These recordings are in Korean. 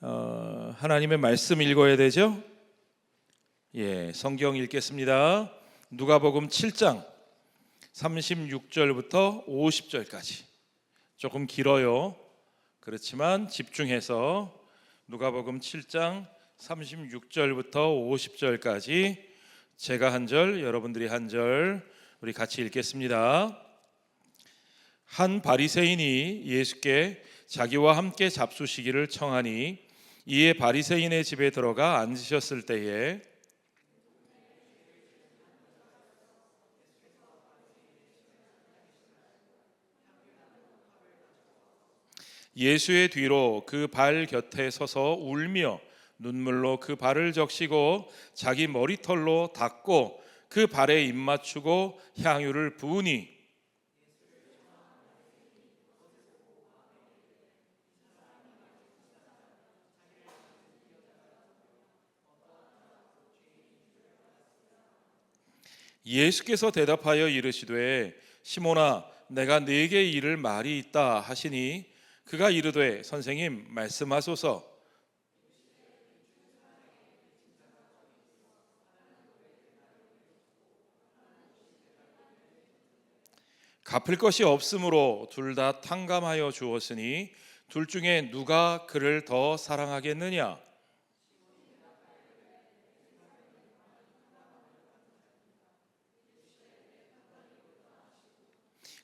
하나님의 말씀 읽어야 되죠? 성경 읽겠습니다. 누가복음 7장 36절부터 50절까지. 조금 길어요. 그렇지만 집중해서 누가복음 7장 36절부터 50절까지 제가 한 절, 여러분들이 한 절, 우리 같이 읽겠습니다. 한 바리새인이 예수께 자기와 함께 잡수시기를 청하니 이에 바리새인의 집에 들어가 앉으셨을 때에 예수의 뒤로 그 발 곁에 서서 울며 눈물로 그 발을 적시고 자기 머리털로 닦고 그 발에 입 맞추고 향유를 부으니 예수께서 대답하여 이르시되 시몬아 내가 네게 이를 말이 있다 하시니 그가 이르되 선생님 말씀하소서. 갚을 것이 없으므로 둘 다 탕감하여 주었으니 둘 중에 누가 그를 더 사랑하겠느냐?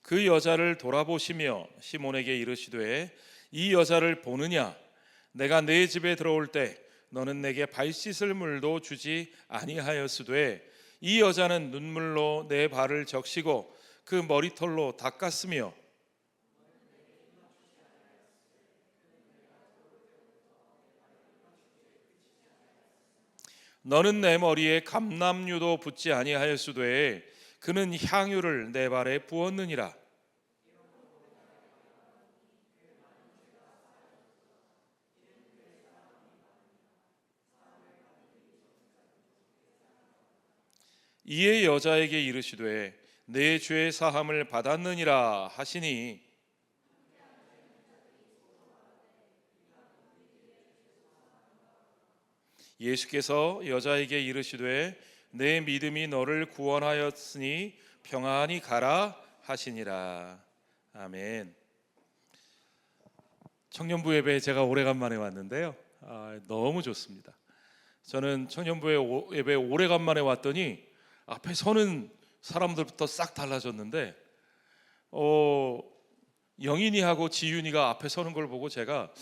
그 여자를 돌아보시며 시몬에게 이르시되 이 여자를 보느냐? 내가 네 집에 들어올 때 너는 내게 발 씻을 물도 주지 아니하였으되 이 여자는 눈물로 내 발을 적시고 그 머리털로 닦았으며 너는 내 머리에 감람유도 붓지 아니하였으되 그는 향유를 내 발에 부었느니라. 이에 여자에게 이르시되 내 죄 사함을 받았느니라 하시니 예수께서 여자에게 이르시되 내 믿음이 너를 구원하였으니 평안히 가라 하시니라. 아멘. 청년부 예배에 제가 오래간만에 왔는데요. 너무 좋습니다. 저는 청년부 예배에 오래간만에 왔더니 앞에 서는 사람들부터 싹 달라졌는데 영인이하고 지윤이가 앞에 서는 걸 보고 제가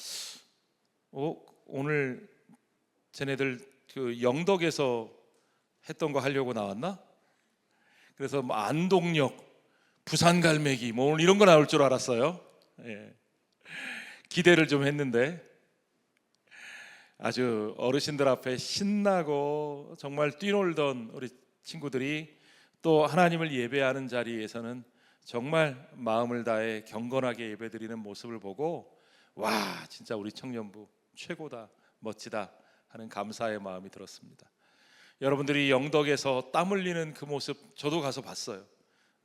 오늘 쟤네들 그 영덕에서 했던 거 하려고 나왔나? 그래서 뭐 안동역, 부산갈매기 뭐 오늘 이런 거 나올 줄 알았어요. 기대를 좀 했는데 아주 어르신들 앞에 신나고 정말 뛰놀던 우리 친구들이 또 하나님을 예배하는 자리에서는 정말 마음을 다해 경건하게 예배드리는 모습을 보고 와 진짜 우리 청년부 최고다 멋지다 하는 감사의 마음이 들었습니다. 여러분들이 영덕에서 땀 흘리는 그 모습 저도 가서 봤어요.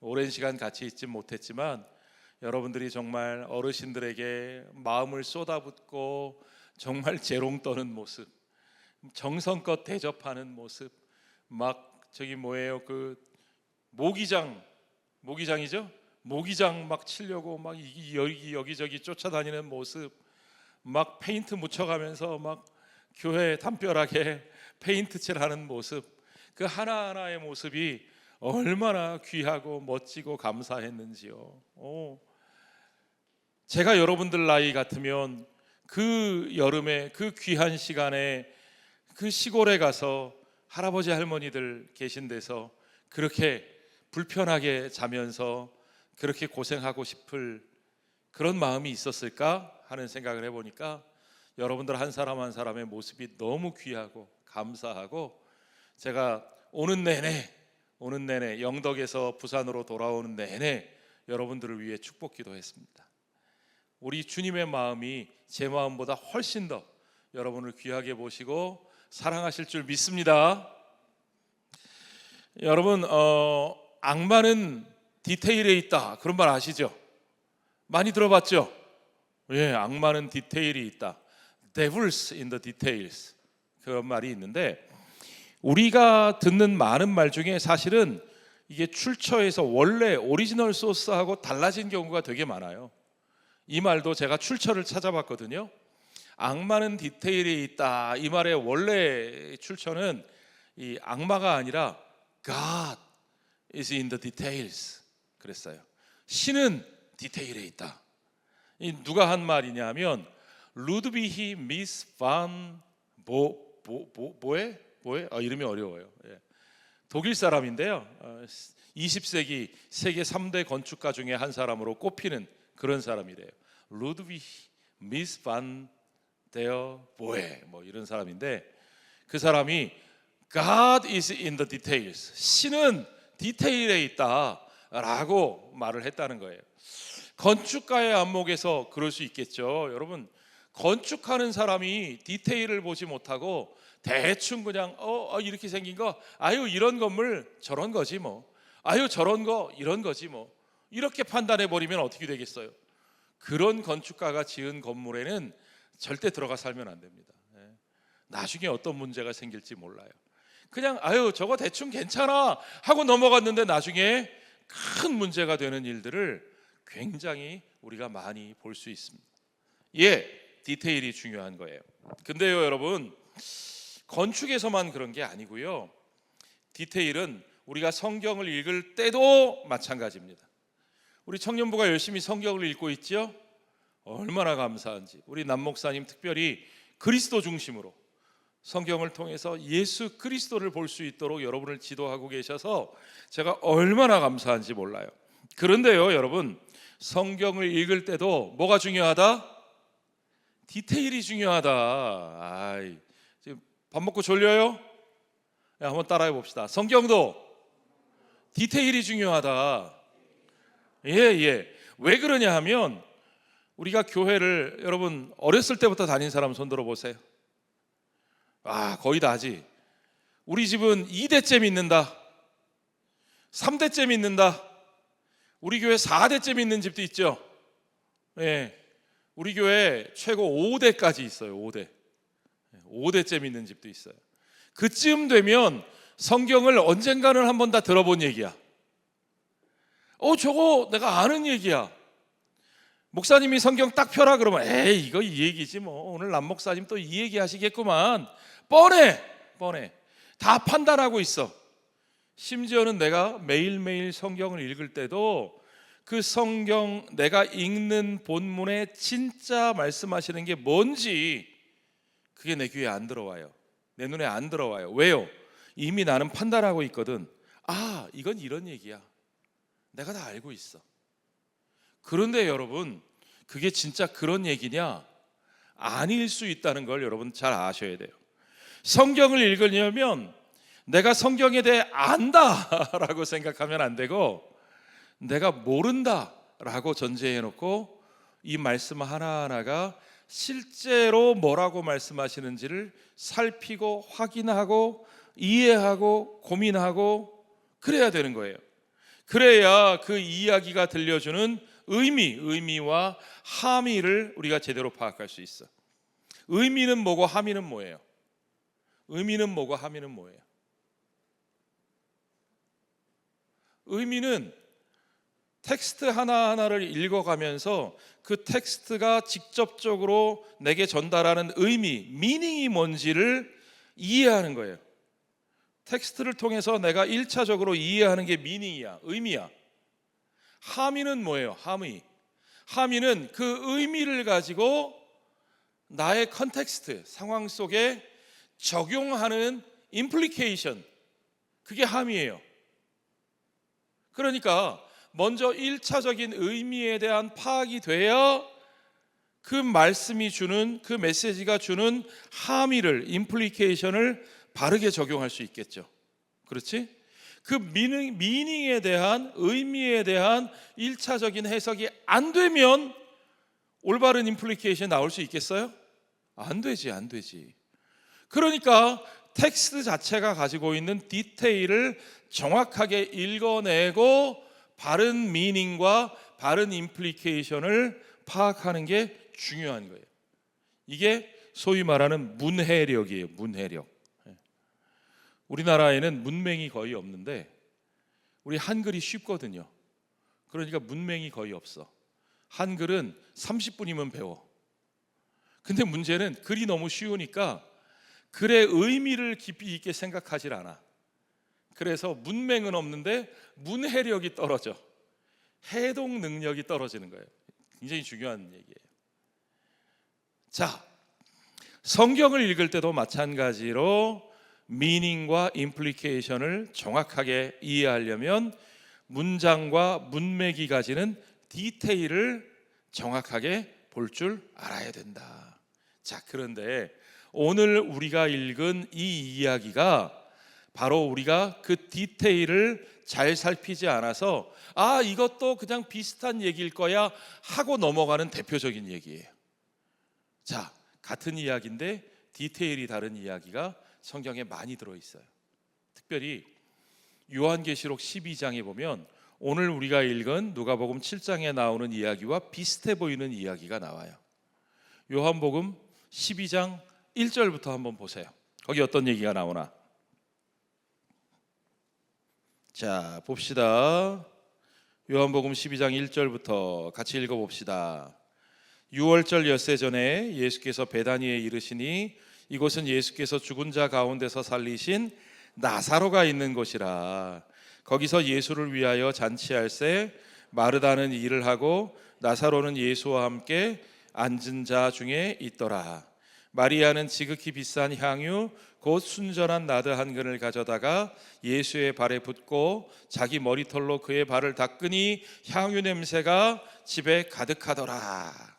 오랜 시간 같이 있진 못했지만 여러분들이 정말 어르신들에게 마음을 쏟아붓고 정말 재롱 떠는 모습, 정성껏 대접하는 모습, 막 저기 뭐예요 그 모기장이죠? 모기장 막 치려고 막 여기저기 쫓아다니는 모습, 막 페인트 묻혀가면서 막 교회 담벼락에 페인트 칠하는 모습, 그 하나하나의 모습이 얼마나 귀하고 멋지고 감사했는지요. 제가 여러분들 나이 같으면 그 여름에 그 귀한 시간에 그 시골에 가서 할아버지 할머니들 계신 데서 그렇게 불편하게 자면서 그렇게 고생하고 싶을 그런 마음이 있었을까 하는 생각을 해보니까 여러분들 한 사람 한 사람의 모습이 너무 귀하고 감사하고 제가 오는 내내 영덕에서 부산으로 돌아오는 내내 여러분들을 위해 축복 기도했습니다. 우리 주님의 마음이 제 마음보다 훨씬 더 여러분을 귀하게 보시고 사랑하실 줄 믿습니다. 여러분 악마는 디테일에 있다 그런 말 아시죠? 많이 들어봤죠? 악마는 디테일이 있다. devils in the details 그런 말이 있는데, 우리가 듣는 많은 말 중에 사실은 이게 출처에서 원래 오리지널 소스하고 달라진 경우가 되게 많아요. 이 말도 제가 출처를 찾아봤거든요. 악마는 디테일에 있다, 이 말의 원래 출처는 이 악마가 아니라 God is in the details 그랬어요. 신은 디테일에 있다. 이 누가 한 말이냐면 루드비히 미스 반 보에 이름이 어려워요. 독일 사람인데요. 20세기 세계 3대 건축가 중에 한 사람으로 꼽히는 그런 사람이래요. 루드비히 미스 반 데어 보에 이런 사람인데, 그 사람이 God is in the details, 신은 디테일에 있다라고 말을 했다는 거예요. 건축가의 안목에서 그럴 수 있겠죠. 여러분, 건축하는 사람이 디테일을 보지 못하고 대충 그냥 이렇게 생긴 거, 아유 이런 건물 저런 거지 뭐, 아유 저런 거 이런 거지 뭐, 이렇게 판단해 버리면 어떻게 되겠어요? 그런 건축가가 지은 건물에는 절대 들어가 살면 안 됩니다. 나중에 어떤 문제가 생길지 몰라요. 그냥 아유 저거 대충 괜찮아 하고 넘어갔는데 나중에 큰 문제가 되는 일들을 굉장히 우리가 많이 볼 수 있습니다. 디테일이 중요한 거예요. 근데요 여러분, 건축에서만 그런 게 아니고요, 디테일은 우리가 성경을 읽을 때도 마찬가지입니다. 우리 청년부가 열심히 성경을 읽고 있죠. 얼마나 감사한지. 우리 남 목사님 특별히 그리스도 중심으로 성경을 통해서 예수 그리스도를 볼 수 있도록 여러분을 지도하고 계셔서 제가 얼마나 감사한지 몰라요. 그런데요 여러분, 성경을 읽을 때도 뭐가 중요하다? 디테일이 중요하다. 지금 밥 먹고 졸려요? 한번 따라해 봅시다. 성경도 디테일이 중요하다. 왜 그러냐 하면, 우리가 교회를 여러분 어렸을 때부터 다닌 사람 손 들어 보세요. 거의 다지. 우리 집은 2대째 믿는다, 3대째 믿는다, 우리 교회 4대째 믿는 집도 있죠. 우리 교회 최고 5대까지 있어요. 5대째 믿는 집도 있어요. 그쯤 되면 성경을 언젠가는 한번 다 들어본 얘기야. 저거 내가 아는 얘기야. 목사님이 성경 딱 펴라 그러면 이거 이 얘기지 뭐, 오늘 남 목사님 또 이 얘기 하시겠구만. 뻔해. 다 판단하고 있어. 심지어는 내가 매일매일 성경을 읽을 때도 그 성경 내가 읽는 본문에 진짜 말씀하시는 게 뭔지 그게 내 귀에 안 들어와요. 내 눈에 안 들어와요. 왜요? 이미 나는 판단하고 있거든. 이건 이런 얘기야. 내가 다 알고 있어. 그런데 여러분, 그게 진짜 그런 얘기냐? 아닐 수 있다는 걸 여러분 잘 아셔야 돼요. 성경을 읽으려면 내가 성경에 대해 안다라고 생각하면 안 되고, 내가 모른다라고 전제해 놓고 이 말씀 하나하나가 실제로 뭐라고 말씀하시는지를 살피고 확인하고 이해하고 고민하고 그래야 되는 거예요. 그래야 그 이야기가 들려주는 의미와 함의를 우리가 제대로 파악할 수 있어. 의미는 뭐고 함의는 뭐예요? 의미는 뭐고 함의는 뭐예요? 의미는 텍스트 하나하나를 읽어가면서 그 텍스트가 직접적으로 내게 전달하는 의미, 미닝이 뭔지를 이해하는 거예요. 텍스트를 통해서 내가 1차적으로 이해하는 게 미닝이야, 의미야. 함의는 뭐예요? 함의는 그 의미를 가지고 나의 컨텍스트, 상황 속에 적용하는 임플리케이션, 그게 함의예요. 그러니까 먼저 1차적인 의미에 대한 파악이 돼야 그 말씀이 주는, 그 메시지가 주는 함의를, 임플리케이션을 바르게 적용할 수 있겠죠. 그렇지? 그 미닝에 대한, 의미에 대한 1차적인 해석이 안 되면 올바른 임플리케이션 나올 수 있겠어요? 안 되지. 그러니까 텍스트 자체가 가지고 있는 디테일을 정확하게 읽어내고 바른 미닝과 바른 임플리케이션을 파악하는 게 중요한 거예요. 이게 소위 말하는 문해력이에요. 문해력. 우리나라에는 문맹이 거의 없는데 우리 한글이 쉽거든요. 그러니까 문맹이 거의 없어. 한글은 30분이면 배워. 근데 문제는 글이 너무 쉬우니까 글의 의미를 깊이 있게 생각하질 않아. 그래서 문맹은 없는데 문해력이 떨어져. 해동 능력이 떨어지는 거예요. 굉장히 중요한 얘기예요. 자, 성경을 읽을 때도 마찬가지로 미닝과 임플리케이션을 정확하게 이해하려면 문장과 문맥이 가지는 디테일을 정확하게 볼 줄 알아야 된다. 자, 그런데 오늘 우리가 읽은 이 이야기가 바로 우리가 그 디테일을 잘 살피지 않아서 이것도 그냥 비슷한 얘기일 거야 하고 넘어가는 대표적인 얘기예요. 자, 같은 이야기인데 디테일이 다른 이야기가 성경에 많이 들어있어요. 특별히 요한계시록 12장에 보면 오늘 우리가 읽은 누가복음 7장에 나오는 이야기와 비슷해 보이는 이야기가 나와요. 요한복음 12장 1절부터 한번 보세요. 거기 어떤 얘기가 나오나? 자, 봅시다. 요한복음 12장 1절부터 같이 읽어봅시다. 6월절 엿새 전에 예수께서 베다니에 이르시니 이곳은 예수께서 죽은 자 가운데서 살리신 나사로가 있는 곳이라. 거기서 예수를 위하여 잔치할새 마르다는 일을 하고 나사로는 예수와 함께 앉은 자 중에 있더라. 마리아는 지극히 비싼 향유 곧 순전한 나드 한 근을 가져다가 예수의 발에 붓고 자기 머리털로 그의 발을 닦으니 향유 냄새가 집에 가득하더라.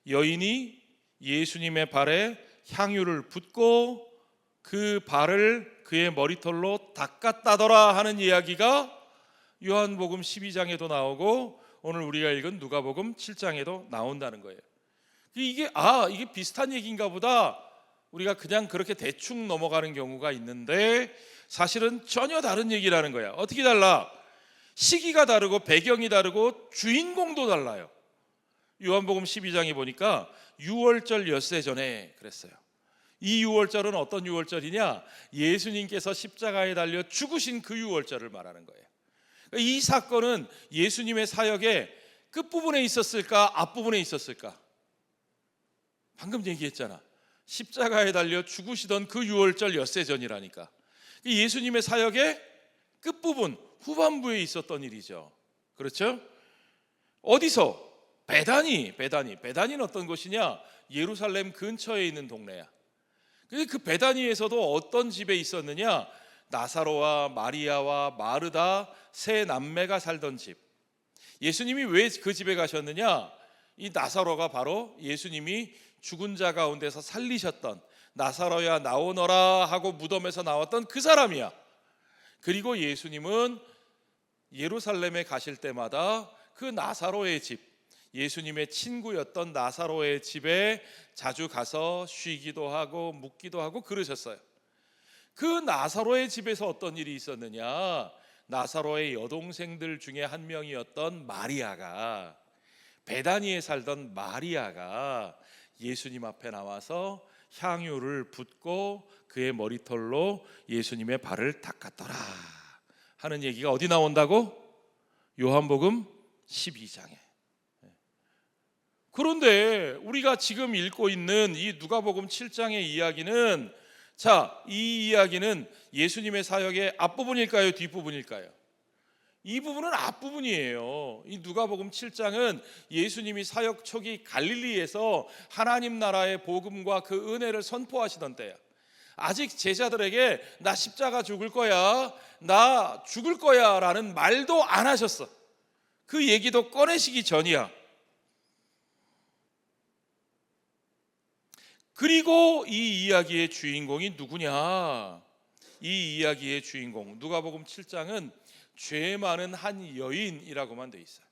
여인이 예수님의 발에 향유를 붓고 그 발을 그의 머리털로 닦았다더라 하는 이야기가 요한복음 12장에도 나오고 오늘 우리가 읽은 누가복음 7장에도 나온다는 거예요. 이게 비슷한 얘기인가 보다 우리가 그냥 그렇게 대충 넘어가는 경우가 있는데 사실은 전혀 다른 얘기라는 거야. 어떻게 달라? 시기가 다르고 배경이 다르고 주인공도 달라요. 요한복음 12장에 보니까 6월절 엿새 전에 그랬어요. 이 6월절은 어떤 6월절이냐? 예수님께서 십자가에 달려 죽으신 그 6월절을 말하는 거예요. 이 사건은 예수님의 사역의 끝부분에 있었을까? 앞부분에 있었을까? 방금 얘기했잖아. 십자가에 달려 죽으시던 그 6월절 엿새 전이라니까. 예수님의 사역의 끝부분, 후반부에 있었던 일이죠. 그렇죠? 어디서? 베다니는 어떤 곳이냐? 예루살렘 근처에 있는 동네야. 그 베다니에서도 어떤 집에 있었느냐? 나사로와 마리아와 마르다 세 남매가 살던 집. 예수님이 왜 그 집에 가셨느냐? 이 나사로가 바로 예수님이 죽은 자 가운데서 살리셨던 나사로야 나오너라 하고 무덤에서 나왔던 그 사람이야. 그리고 예수님은 예루살렘에 가실 때마다 그 나사로의 집, 예수님의 친구였던 나사로의 집에 자주 가서 쉬기도 하고 묵기도 하고 그러셨어요. 그 나사로의 집에서 어떤 일이 있었느냐? 나사로의 여동생들 중에 한 명이었던 마리아가, 베다니에 살던 마리아가 예수님 앞에 나와서 향유를 붓고 그의 머리털로 예수님의 발을 닦았더라 하는 얘기가 어디 나온다고? 요한복음 12장에. 그런데 우리가 지금 읽고 있는 이 누가복음 7장의 이야기는, 자, 이 이야기는 예수님의 사역의 앞부분일까요? 뒷부분일까요? 이 부분은 앞부분이에요. 이 누가복음 7장은 예수님이 사역 초기 갈릴리에서 하나님 나라의 복음과 그 은혜를 선포하시던 때야. 아직 제자들에게 나 십자가 죽을 거야, 나 죽을 거야 라는 말도 안 하셨어. 그 얘기도 꺼내시기 전이야. 그리고 이 이야기의 주인공이 누구냐? 이 이야기의 주인공, 누가복음 7장은 죄 많은 한 여인이라고만 돼 있어요.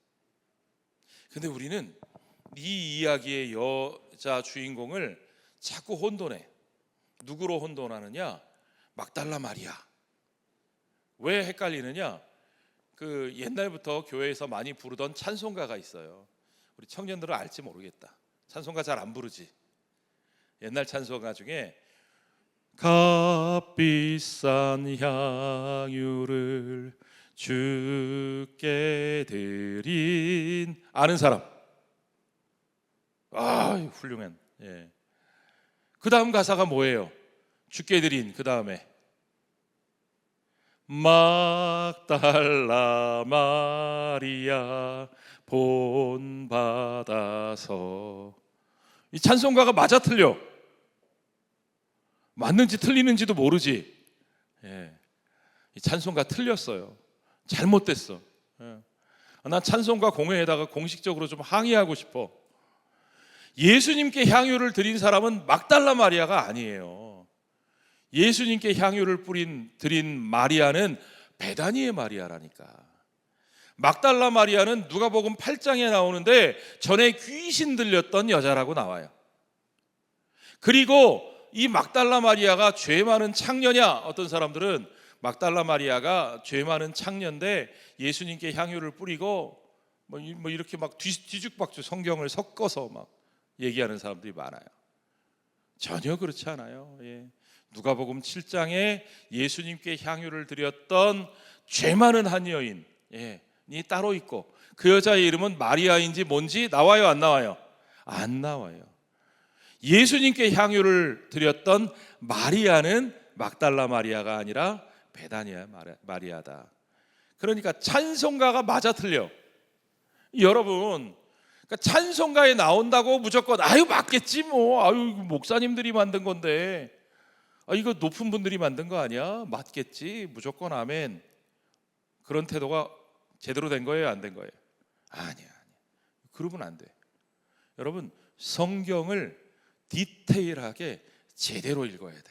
근데 우리는 이 이야기의 여자 주인공을 자꾸 혼돈해. 누구로 혼돈하느냐? 막달라 마리아. 왜 헷갈리느냐? 그 옛날부터 교회에서 많이 부르던 찬송가가 있어요. 우리 청년들은 알지 모르겠다. 찬송가 잘 안 부르지. 옛날 찬송가 중에 값비싼 향유를 주께 드린, 아는 사람? 아, 훌륭한. 예. 그 다음 가사가 뭐예요? 주께 드린 그 다음에 막달라 마리아 본받아서. 이 찬송가가 맞아 틀려? 맞는지 틀리는지도 모르지. 예. 이 찬송가 틀렸어요. 잘못됐어. 예. 난 찬송가 공회에다가 공식적으로 좀 항의하고 싶어. 예수님께 향유를 드린 사람은 막달라 마리아가 아니에요. 예수님께 향유를 드린 마리아는 베다니의 마리아라니까. 막달라 마리아는 누가복음 8장에 나오는데 전에 귀신 들렸던 여자라고 나와요. 그리고 이 막달라 마리아가 죄 많은 창녀냐? 어떤 사람들은 막달라 마리아가 죄 많은 창녀인데 예수님께 향유를 뿌리고 뭐 이렇게 막 뒤죽박죽 성경을 섞어서 막 얘기하는 사람들이 많아요. 전혀 그렇지 않아요. 예. 누가복음 7장에 예수님께 향유를 드렸던 죄 많은 한 여인이 따로 있고 그 여자의 이름은 마리아인지 뭔지 나와요, 안 나와요? 안 나와요. 예수님께 향유를 드렸던 마리아는 막달라 마리아가 아니라 베다니아 마리아다. 그러니까 찬송가가 맞아 틀려. 여러분, 그러니까 찬송가에 나온다고 무조건 아유 맞겠지 뭐, 아유 목사님들이 만든 건데, 이거 높은 분들이 만든 거 아니야? 맞겠지, 무조건 아멘. 그런 태도가 제대로 된 거예요, 안 된 거예요? 아니야. 그러면 안 돼. 여러분, 성경을 디테일하게 제대로 읽어야 돼.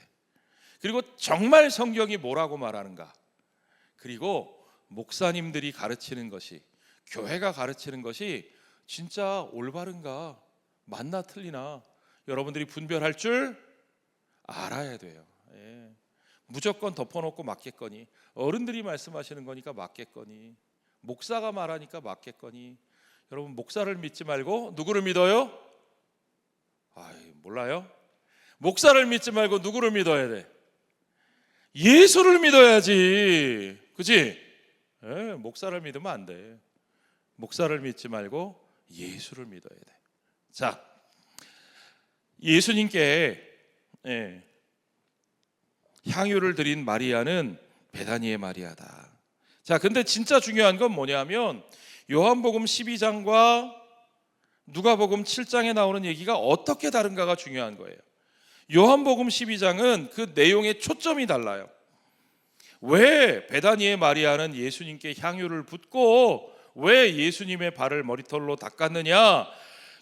그리고 정말 성경이 뭐라고 말하는가, 그리고 목사님들이 가르치는 것이, 교회가 가르치는 것이 진짜 올바른가, 맞나 틀리나 여러분들이 분별할 줄 알아야 돼요. 예. 무조건 덮어놓고 맞겠거니, 어른들이 말씀하시는 거니까 맞겠거니, 목사가 말하니까 맞겠거니. 여러분, 목사를 믿지 말고 누구를 믿어요? 몰라요? 목사를 믿지 말고 누구를 믿어야 돼? 예수를 믿어야지, 그치? 예, 목사를 믿으면 안 돼. 목사를 믿지 말고 예수를 믿어야 돼. 자, 예수님께 향유를 드린 마리아는 베다니의 마리아다. 자, 근데 진짜 중요한 건 뭐냐면 요한복음 12장과 누가복음 7장에 나오는 얘기가 어떻게 다른가가 중요한 거예요. 요한복음 12장은 그 내용의 초점이 달라요. 왜 베다니의 마리아는 예수님께 향유를 붓고 왜 예수님의 발을 머리털로 닦았느냐?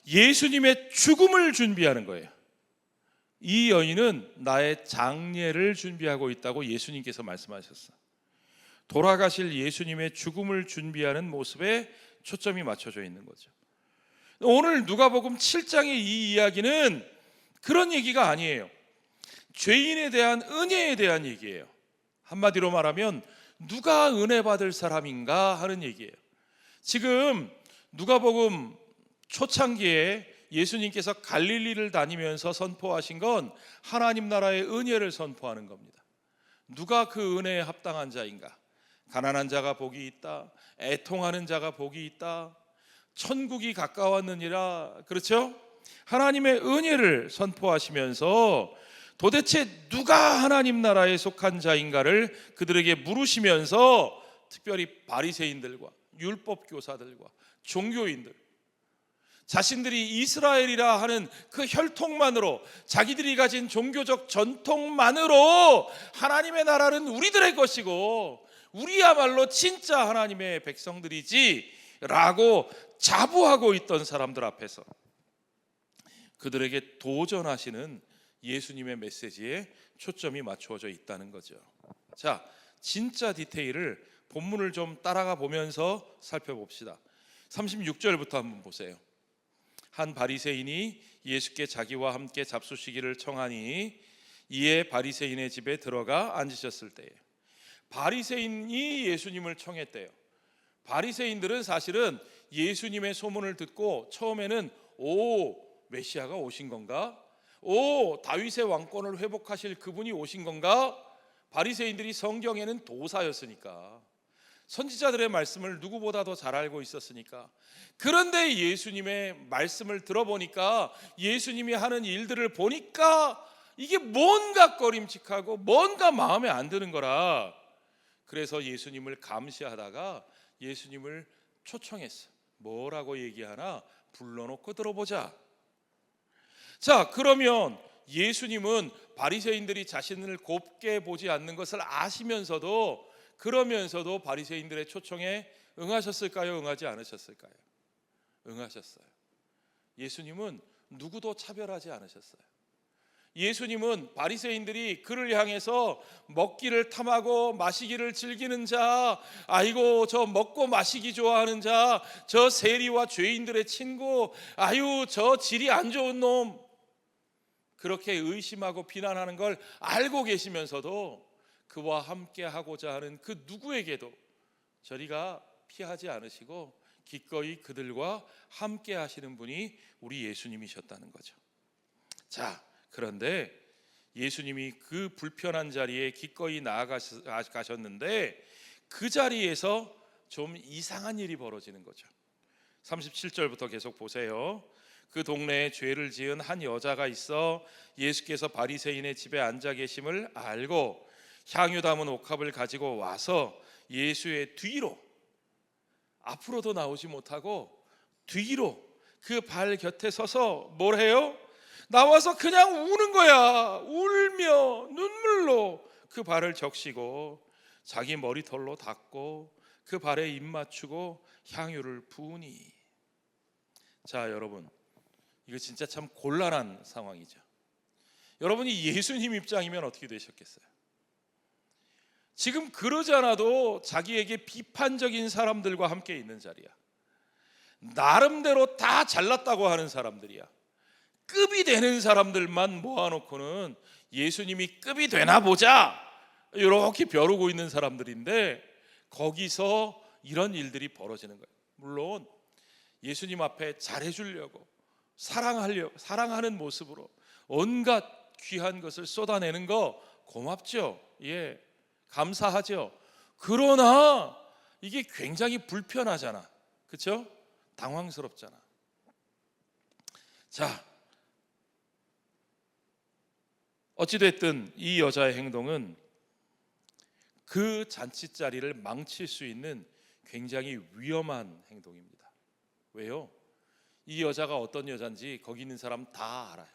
예수님의 죽음을 준비하는 거예요. 이 여인은 나의 장례를 준비하고 있다고 예수님께서 말씀하셨어요. 돌아가실 예수님의 죽음을 준비하는 모습에 초점이 맞춰져 있는 거죠. 오늘 누가복음 7장의 이 이야기는 그런 얘기가 아니에요. 죄인에 대한 은혜에 대한 얘기예요. 한마디로 말하면 누가 은혜 받을 사람인가 하는 얘기예요. 지금 누가복음 초창기에 예수님께서 갈릴리를 다니면서 선포하신 건 하나님 나라의 은혜를 선포하는 겁니다. 누가 그 은혜에 합당한 자인가? 가난한 자가 복이 있다, 애통하는 자가 복이 있다, 천국이 가까웠느니라. 그렇죠? 하나님의 은혜를 선포하시면서 도대체 누가 하나님 나라에 속한 자인가를 그들에게 물으시면서 특별히 바리새인들과 율법 교사들과 종교인들, 자신들이 이스라엘이라 하는 그 혈통만으로, 자기들이 가진 종교적 전통만으로 하나님의 나라는 우리들의 것이고 우리야말로 진짜 하나님의 백성들이지 라고 자부하고 있던 사람들 앞에서 그들에게 도전하시는 예수님의 메시지에 초점이 맞추어져 있다는 거죠. 자, 진짜 디테일을 본문을 좀 따라가 보면서 살펴봅시다. 36절부터 한번 보세요. 한 바리새인이 예수께 자기와 함께 잡수시기를 청하니 이에 바리새인의 집에 들어가 앉으셨을 때에, 바리새인이 예수님을 청했대요. 바리새인들은 사실은 예수님의 소문을 듣고 처음에는 메시아가 오신 건가? 오, 다윗의 왕권을 회복하실 그분이 오신 건가? 바리새인들이 성경에는 도사였으니까, 선지자들의 말씀을 누구보다 더 잘 알고 있었으니까. 그런데 예수님의 말씀을 들어보니까, 예수님이 하는 일들을 보니까 이게 뭔가 꺼림칙하고 뭔가 마음에 안 드는 거라. 그래서 예수님을 감시하다가 예수님을 초청했어. 뭐라고 얘기하나 불러놓고 들어보자. 자, 그러면 예수님은 바리새인들이 자신을 곱게 보지 않는 것을 아시면서도, 그러면서도 바리새인들의 초청에 응하셨을까요? 응하지 않으셨을까요? 응하셨어요. 예수님은 누구도 차별하지 않으셨어요. 예수님은 바리새인들이 그를 향해서 먹기를 탐하고 마시기를 즐기는 자, 아이고 저 먹고 마시기 좋아하는 자, 저 세리와 죄인들의 친구, 아유 저 질이 안 좋은 놈, 그렇게 의심하고 비난하는 걸 알고 계시면서도 그와 함께 하고자 하는 그 누구에게도 저리가 피하지 않으시고 기꺼이 그들과 함께 하시는 분이 우리 예수님이셨다는 거죠. 자, 그런데 예수님이 그 불편한 자리에 기꺼이 나아가셨는데 그 자리에서 좀 이상한 일이 벌어지는 거죠. 37절부터 계속 보세요. 그 동네에 죄를 지은 한 여자가 있어 예수께서 바리새인의 집에 앉아 계심을 알고 향유 담은 옥합을 가지고 와서 예수의 뒤로, 앞으로도 나오지 못하고 뒤로 그 발 곁에 서서 뭘 해요? 나와서 그냥 우는 거야. 울며 눈물로 그 발을 적시고 자기 머리털로 닦고 그 발에 입 맞추고 향유를 부으니. 자, 여러분, 이거 진짜 참 곤란한 상황이죠. 여러분이 예수님 입장이면 어떻게 되셨겠어요? 지금 그러지 않아도 자기에게 비판적인 사람들과 함께 있는 자리야. 나름대로 다 잘났다고 하는 사람들이야. 급이 되는 사람들만 모아놓고는 예수님이 급이 되나 보자 이렇게 벼르고 있는 사람들인데, 거기서 이런 일들이 벌어지는 거예요. 물론 예수님 앞에 잘해주려고 사랑하는 모습으로 온갖 귀한 것을 쏟아내는 거 고맙죠. 예, 감사하죠. 그러나 이게 굉장히 불편하잖아. 그렇죠? 당황스럽잖아. 자, 어찌됐든 이 여자의 행동은 그 잔치 자리를 망칠 수 있는 굉장히 위험한 행동입니다. 왜요? 이 여자가 어떤 여잔지 거기 있는 사람 다 알아요.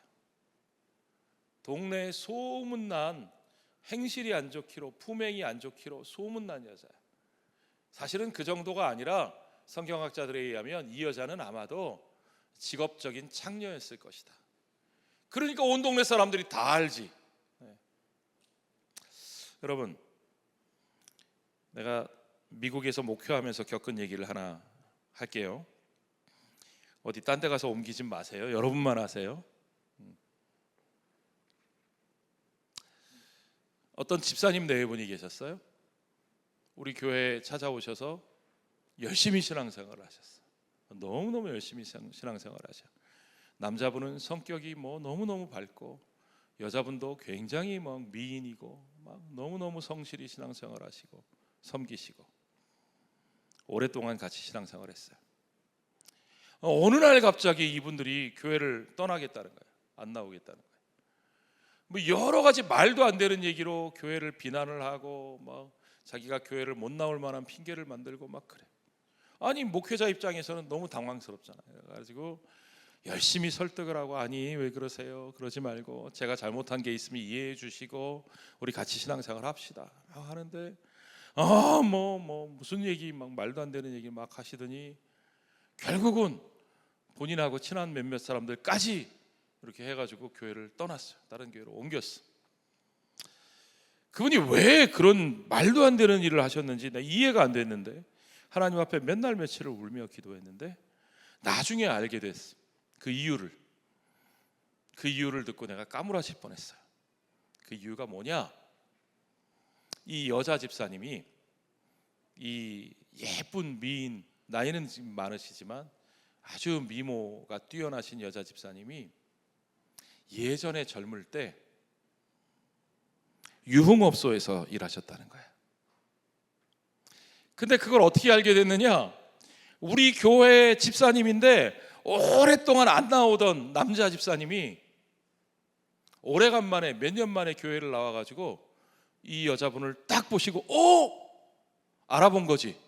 동네에 소문난 행실이 안 좋기로, 품행이 안 좋기로 소문난 여자야. 사실은 그 정도가 아니라 성경학자들에 의하면 이 여자는 아마도 직업적인 창녀였을 것이다. 그러니까 온 동네 사람들이 다 알지. 네. 여러분, 내가 미국에서 목회하면서 겪은 얘기를 하나 할게요. 어디 딴 데 가서 옮기지 마세요. 여러분만 하세요. 어떤 집사님 네 분이 계셨어요. 우리 교회에 찾아오셔서 열심히 신앙생활을 하셨어요. 너무너무 열심히 신앙생활을 하셔. 남자분은 성격이 너무너무 밝고, 여자분도 굉장히 미인이고 너무너무 성실히 신앙생활 하시고 섬기시고 오랫동안 같이 신앙생활 했어요. 어느 날 갑자기 이분들이 교회를 떠나겠다는 거예요. 안 나오겠다는 거예요. 여러 가지 말도 안 되는 얘기로 교회를 비난을 하고 자기가 교회를 못 나올 만한 핑계를 만들고 그래. 아니, 목회자 입장에서는 너무 당황스럽잖아요. 그래가지고 열심히 설득을 하고, 아니 왜 그러세요? 그러지 말고 제가 잘못한 게 있으면 이해해 주시고 우리 같이 신앙생활 합시다 하는데, 무슨 얘기 말도 안 되는 얘기 하시더니 결국은 본인하고 친한 몇몇 사람들까지 이렇게 해가지고 교회를 떠났어요. 다른 교회로 옮겼어. 그분이 왜 그런 말도 안 되는 일을 하셨는지 나 이해가 안 됐는데, 하나님 앞에 몇 날 며칠을 울며 기도했는데 나중에 알게 됐어. 그 이유를 듣고 내가 까무라칠 뻔했어요. 그 이유가 뭐냐? 이 여자 집사님이, 이 예쁜 미인, 나이는 지금 많으시지만 아주 미모가 뛰어나신 여자 집사님이 예전에 젊을 때 유흥업소에서 일하셨다는 거예요. 근데 그걸 어떻게 알게 됐느냐? 우리 교회 집사님인데 오랫동안 안 나오던 남자 집사님이 오래간만에 몇 년 만에 교회를 나와가지고 이 여자분을 딱 보시고 알아본 거지.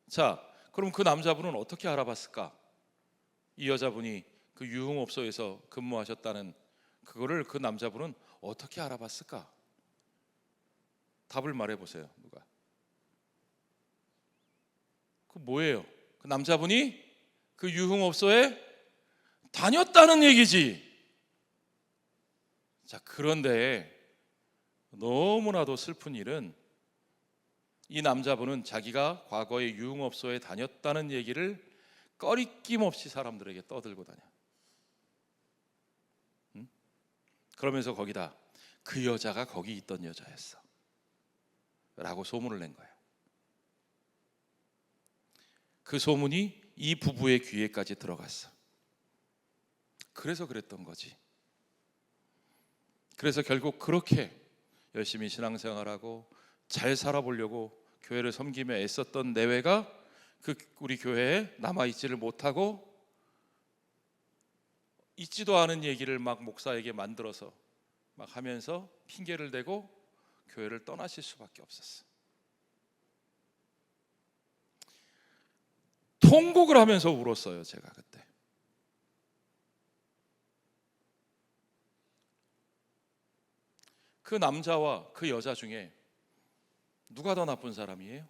자, 그럼 그 남자분은 어떻게 알아봤을까? 이 여자분이 그 유흥업소에서 근무하셨다는 그거를 그 남자분은 어떻게 알아봤을까? 답을 말해보세요. 누가? 그 뭐예요? 그 남자분이 그 유흥업소에 다녔다는 얘기지. 자, 그런데 너무나도 슬픈 일은 이 남자분은 자기가 과거에 유흥업소에 다녔다는 얘기를 꺼리낌 없이 사람들에게 떠들고 다녀. 응? 그러면서 거기다 그 여자가 거기 있던 여자였어 라고 소문을 낸 거예요. 그 소문이 이 부부의 귀에까지 들어갔어. 그래서 그랬던 거지. 그래서 결국 그렇게 열심히 신앙생활하고 잘 살아보려고 교회를 섬기며 애썼던 내외가 그 우리 교회에 남아있지를 못하고 있지도 않은 얘기를 막 목사에게 만들어서 막 하면서 핑계를 대고 교회를 떠나실 수밖에 없었어. 통곡을 하면서 울었어요, 제가 그때. 그 남자와 그 여자 중에 누가 더 나쁜 사람이에요?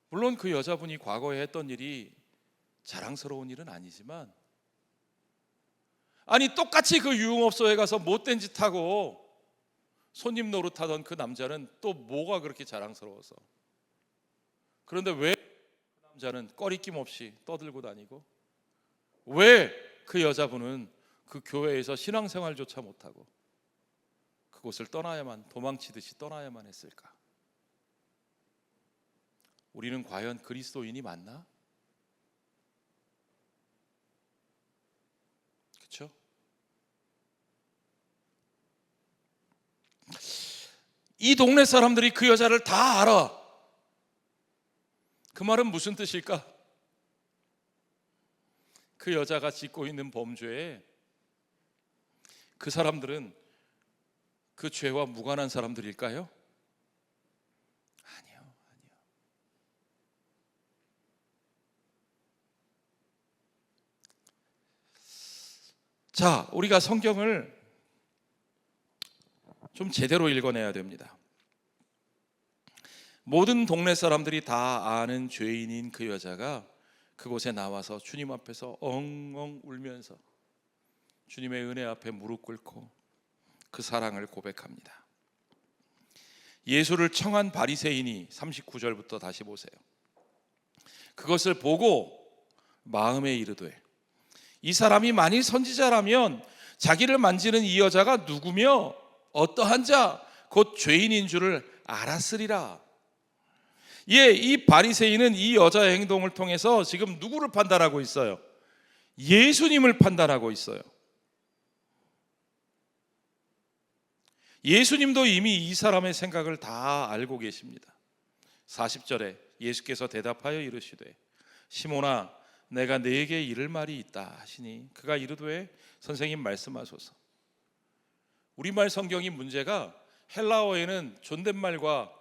물론 그 여자분이 과거에 했던 일이 자랑스러운 일은 아니지만, 아니 똑같이 그 유흥업소에 가서 못된 짓 하고 손님 노릇하던 그 남자는 또 뭐가 그렇게 자랑스러워서? 그런데 왜 그 남자는 꺼리낌 없이 떠들고 다니고, 왜 그 여자분은 그 교회에서 신앙생활조차 못하고 그곳을 떠나야만, 도망치듯이 떠나야만 했을까? 우리는 과연 그리스도인이 맞나? 그렇죠? 이 동네 사람들이 그 여자를 다 알아. 그 말은 무슨 뜻일까? 그 여자가 짓고 있는 범죄에 그 사람들은 그 죄와 무관한 사람들일까요? 아니요. 자, 우리가 성경을 좀 제대로 읽어내야 됩니다. 모든 동네 사람들이 다 아는 죄인인 그 여자가 그곳에 나와서 주님 앞에서 엉엉 울면서 주님의 은혜 앞에 무릎 꿇고 그 사랑을 고백합니다. 예수를 청한 바리새인이 39절부터 다시 보세요. 그것을 보고 마음에 이르되 이 사람이 만일 선지자라면 자기를 만지는 이 여자가 누구며 어떠한 자 곧 죄인인 줄을 알았으리라. 예, 이 바리새인은 이 여자의 행동을 통해서 지금 누구를 판단하고 있어요? 예수님을 판단하고 있어요. 예수님도 이미 이 사람의 생각을 다 알고 계십니다. 40절에 예수께서 대답하여 이르시되 시몬아 내가 네게 이를 말이 있다 하시니 그가 이르되 선생님 말씀하소서. 우리말 성경이 문제가 헬라어에는 존댓말과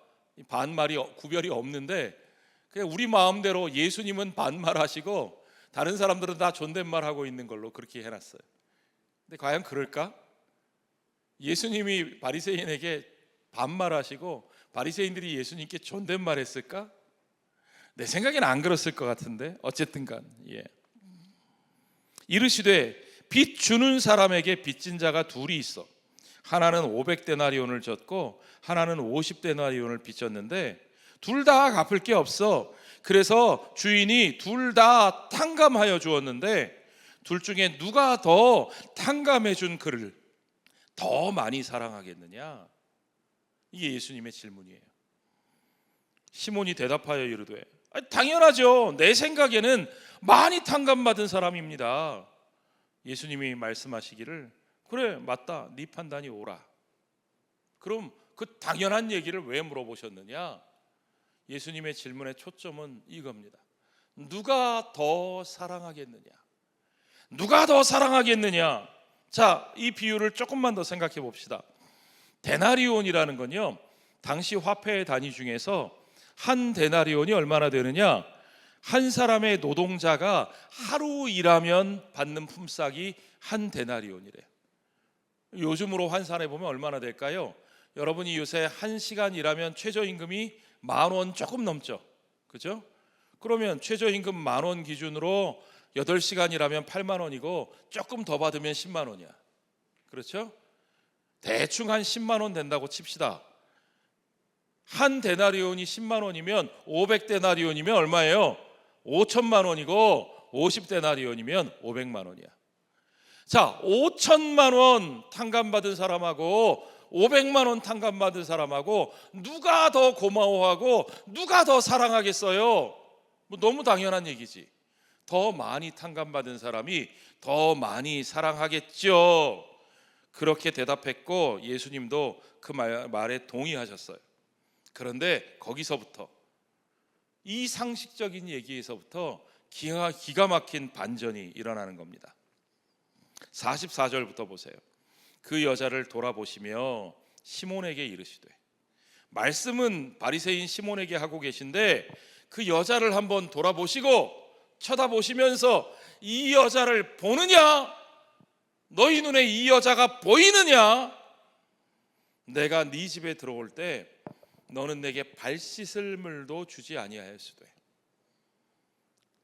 반말이 구별이 없는데 그냥 우리 마음대로 예수님은 반말하시고 다른 사람들은 다 존댓말하고 있는 걸로 그렇게 해놨어요. 근데 과연 그럴까? 예수님이 바리새인에게 반말하시고 바리새인들이 예수님께 존댓말했을까? 내 생각에는 안 그랬을 것 같은데 어쨌든간 이르시되 빚 주는 사람에게 빚진 자가 둘이 있어. 하나는 500데나리온을 졌고 하나는 50데나리온을 빚졌는데 둘 다 갚을 게 없어. 그래서 주인이 둘 다 탕감하여 주었는데 둘 중에 누가 더 탕감해 준 그를 더 많이 사랑하겠느냐? 이게 예수님의 질문이에요. 시몬이 대답하여 이르되 당연하죠. 내 생각에는 많이 탕감받은 사람입니다. 예수님이 말씀하시기를 그래 맞다 네 판단이 옳아. 그럼 그 당연한 얘기를 왜 물어보셨느냐? 예수님의 질문의 초점은 이겁니다. 누가 더 사랑하겠느냐? 누가 더 사랑하겠느냐? 자, 이 비유를 조금만 더 생각해 봅시다. 데나리온이라는 건요, 당시 화폐의 단위 중에서 한 데나리온이 얼마나 되느냐? 한 사람의 노동자가 하루 일하면 받는 품삯이 한 데나리온이래요. 요즘으로 환산해 보면 얼마나 될까요? 여러분이 요새 한 시간 일하면 최저임금이 10,000원 조금 넘죠. 그죠? 그러면 최저임금 10,000원 기준으로 8시간 일하면 8만 원이고 조금 더 받으면 10만 원이야. 그렇죠? 대충 한 10만 원 된다고 칩시다. 한 데나리온이 10만 원이면 500데나리온이면 얼마예요? 5천만 원이고 50데나리온이면 500만 원이야. 자, 5천만 원 탕감받은 사람하고 500만 원 탕감받은 사람하고 누가 더 고마워하고 누가 더 사랑하겠어요? 뭐 너무 당연한 얘기지. 더 많이 탕감받은 사람이 더 많이 사랑하겠죠. 그렇게 대답했고 예수님도 그 말에 동의하셨어요. 그런데 거기서부터 이 상식적인 얘기에서부터 기가 막힌 반전이 일어나는 겁니다. 44절부터 보세요. 그 여자를 돌아보시며 시몬에게 이르시되, 말씀은 바리새인 시몬에게 하고 계신데 그 여자를 한번 돌아보시고 쳐다보시면서 이 여자를 보느냐? 너희 눈에 이 여자가 보이느냐? 내가 네 집에 들어올 때 너는 내게 발 씻을 물도 주지 아니하였으되.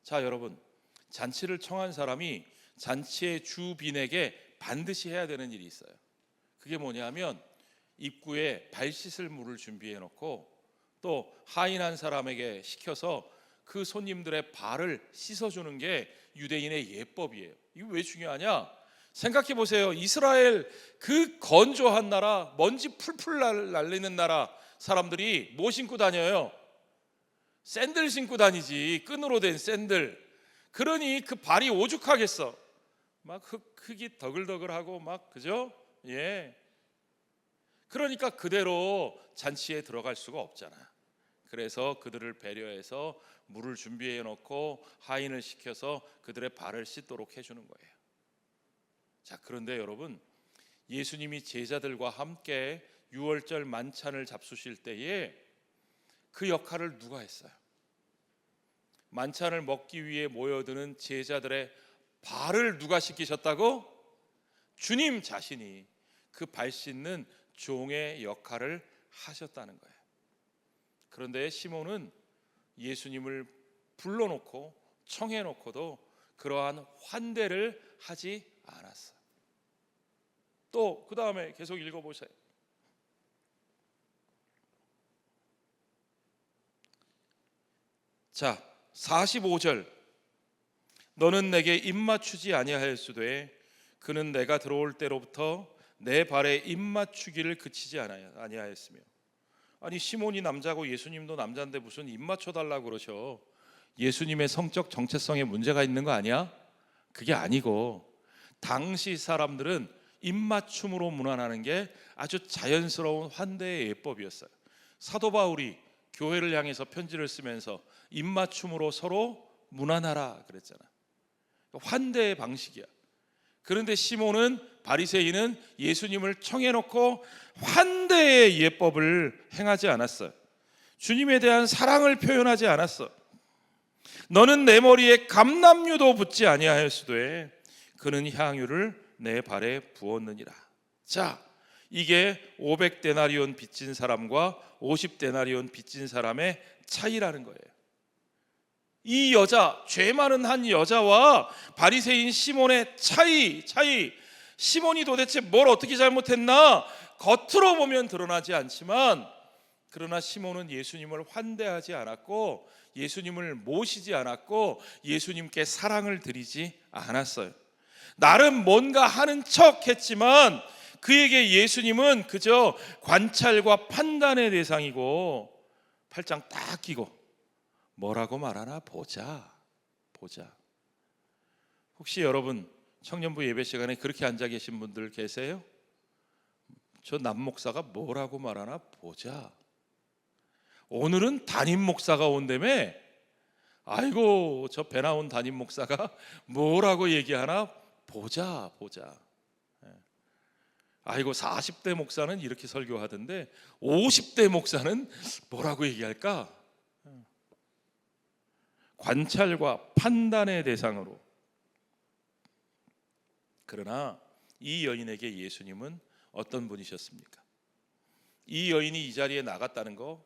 자, 여러분, 잔치를 청한 사람이 잔치의 주빈에게 반드시 해야 되는 일이 있어요. 그게 뭐냐면 입구에 발 씻을 물을 준비해 놓고 또 하인한 사람에게 시켜서 그 손님들의 발을 씻어주는 게 유대인의 예법이에요. 이거 왜 중요하냐? 생각해 보세요. 이스라엘 그 건조한 나라, 먼지 풀풀 날리는 나라 사람들이 뭐 신고 다녀요? 샌들 신고 다니지. 끈으로 된 샌들. 그러니 그 발이 오죽하겠어. 막 흙이 더글더글하고 막, 그죠? 예. 그러니까 그대로 잔치에 들어갈 수가 없잖아. 그래서 그들을 배려해서 물을 준비해 놓고 하인을 시켜서 그들의 발을 씻도록 해주는 거예요. 자, 그런데 여러분, 예수님이 제자들과 함께 유월절 만찬을 잡수실 때에 그 역할을 누가 했어요? 만찬을 먹기 위해 모여드는 제자들의 발을 누가 씻기셨다고? 주님 자신이 그 발 씻는 종의 역할을 하셨다는 거예요. 그런데 시몬은 예수님을 불러놓고 청해놓고도 그러한 환대를 하지 않았어요. 또 그 다음에 계속 읽어보세요. 자, 45절. 너는 내게 입맞추지 아니하였으되 그는 내가 들어올 때로부터 내 발에 입맞추기를 그치지 아니하였으며. 아니, 시몬이 남자고 예수님도 남자인데 무슨 입맞춰달라고 그러셔. 예수님의 성적 정체성에 문제가 있는 거 아니야? 그게 아니고 당시 사람들은 입맞춤으로 문안하는 게 아주 자연스러운 환대의 예법이었어요. 사도 바울이 교회를 향해서 편지를 쓰면서 입맞춤으로 서로 문안하라 그랬잖아. 환대의 방식이야. 그런데 시몬은, 바리새인은 예수님을 청해놓고 환대의 예법을 행하지 않았어요. 주님에 대한 사랑을 표현하지 않았어. 너는 내 머리에 감람유도 붓지 아니하였으되 그는 향유를 내 발에 부었느니라. 자, 이게 500데나리온 빚진 사람과 50데나리온 빚진 사람의 차이라는 거예요. 이 여자, 죄 많은 한 여자와 바리새인 시몬의 차이. 시몬이 도대체 뭘 어떻게 잘못했나? 겉으로 보면 드러나지 않지만, 그러나 시몬은 예수님을 환대하지 않았고 예수님을 모시지 않았고 예수님께 사랑을 드리지 않았어요. 나름 뭔가 하는 척 했지만 그에게 예수님은 그저 관찰과 판단의 대상이고, 팔짱 딱 끼고 뭐라고 말하나 보자. 혹시 여러분 청년부 예배 시간에 그렇게 앉아 계신 분들 계세요? 저 남 목사가 뭐라고 말하나 보자. 오늘은 담임 목사가 온다며? 아이고, 저 배 나온 담임 목사가 뭐라고 얘기하나 보자. 아이고, 40대 목사는 이렇게 설교하던데 50대 목사는 뭐라고 얘기할까? 관찰과 판단의 대상으로. 그러나 이 여인에게 예수님은 어떤 분이셨습니까? 이 여인이 이 자리에 나갔다는 거,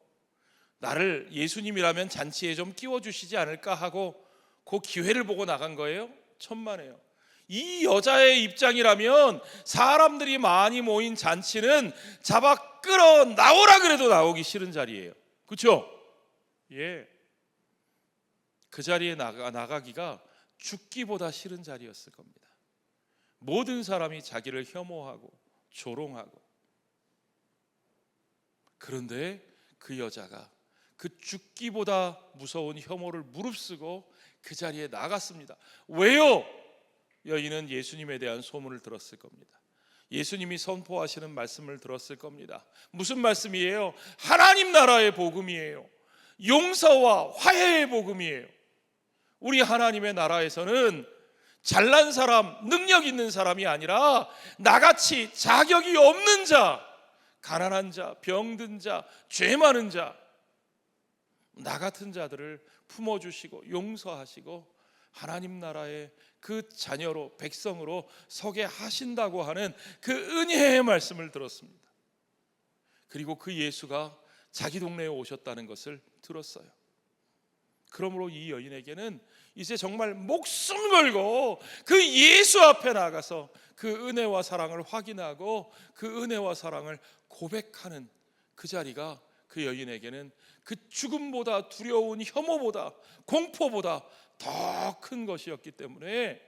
나를 예수님이라면 잔치에 좀 끼워주시지 않을까 하고 그 기회를 보고 나간 거예요? 천만에요. 이 여자의 입장이라면 사람들이 많이 모인 잔치는 잡아 끌어 나오라 그래도 나오기 싫은 자리예요. 그렇죠? 예. 그 자리에 나가기가 죽기보다 싫은 자리였을 겁니다. 모든 사람이 자기를 혐오하고 조롱하고. 그런데 그 여자가 그 죽기보다 무서운 혐오를 무릅쓰고 그 자리에 나갔습니다. 왜요? 여인은 예수님에 대한 소문을 들었을 겁니다. 예수님이 선포하시는 말씀을 들었을 겁니다. 무슨 말씀이에요? 하나님 나라의 복음이에요. 용서와 화해의 복음이에요. 우리 하나님의 나라에서는 잘난 사람, 능력 있는 사람이 아니라 나같이 자격이 없는 자, 가난한 자, 병든 자, 죄 많은 자, 나 같은 자들을 품어주시고 용서하시고 하나님 나라의 그 자녀로, 백성으로 서게 하신다고 하는 그 은혜의 말씀을 들었습니다. 그리고 그 예수가 자기 동네에 오셨다는 것을 들었어요. 그러므로 이 여인에게는 이제 정말 목숨 걸고 그 예수 앞에 나가서 그 은혜와 사랑을 확인하고 그 은혜와 사랑을 고백하는 그 자리가 그 여인에게는 그 죽음보다 두려운 혐오보다 공포보다 더 큰 것이었기 때문에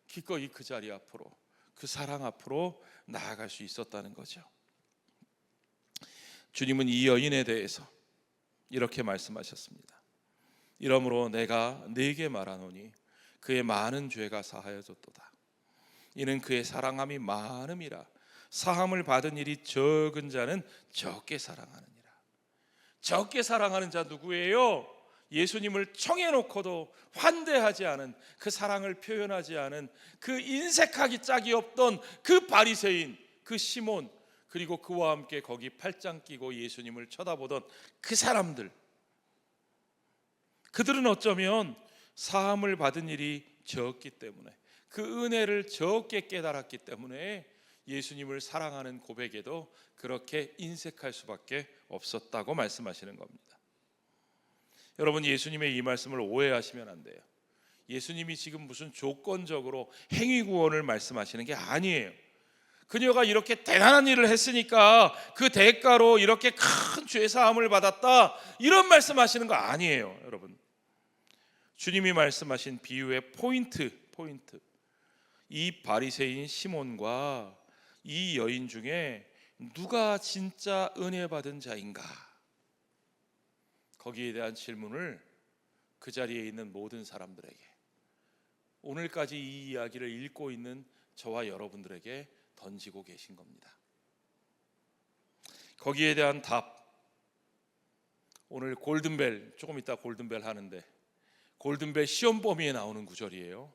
기꺼이 그 자리 앞으로, 그 사랑 앞으로 나아갈 수 있었다는 거죠. 주님은 이 여인에 대해서 이렇게 말씀하셨습니다. 이러므로 내가 네게 말하노니 그의 많은 죄가 사하여졌도다. 이는 그의 사랑함이 많음이라. 사함을 받은 일이 적은 자는 적게 사랑하느니라. 적게 사랑하는 자 누구예요? 예수님을 청해놓고도 환대하지 않은, 그 사랑을 표현하지 않은, 그 인색하기 짝이 없던 그 바리새인, 그 시몬, 그리고 그와 함께 거기 팔짱 끼고 예수님을 쳐다보던 그 사람들, 그들은 어쩌면 사함을 받은 일이 적기 때문에, 그 은혜를 적게 깨달았기 때문에 예수님을 사랑하는 고백에도 그렇게 인색할 수밖에 없었다고 말씀하시는 겁니다. 여러분, 예수님의 이 말씀을 오해하시면 안 돼요. 예수님이 지금 무슨 조건적으로 행위 구원을 말씀하시는 게 아니에요. 그녀가 이렇게 대단한 일을 했으니까 그 대가로 이렇게 큰 죄 사함을 받았다, 이런 말씀하시는 거 아니에요. 여러분, 주님이 말씀하신 비유의 포인트, 이 바리새인 시몬과 이 여인 중에 누가 진짜 은혜 받은 자인가, 거기에 대한 질문을 그 자리에 있는 모든 사람들에게, 오늘까지 이 이야기를 읽고 있는 저와 여러분들에게 던지고 계신 겁니다. 거기에 대한 답, 오늘 골든벨, 조금 이따 골든벨 하는데 골든벨 시험 범위에 나오는 구절이에요.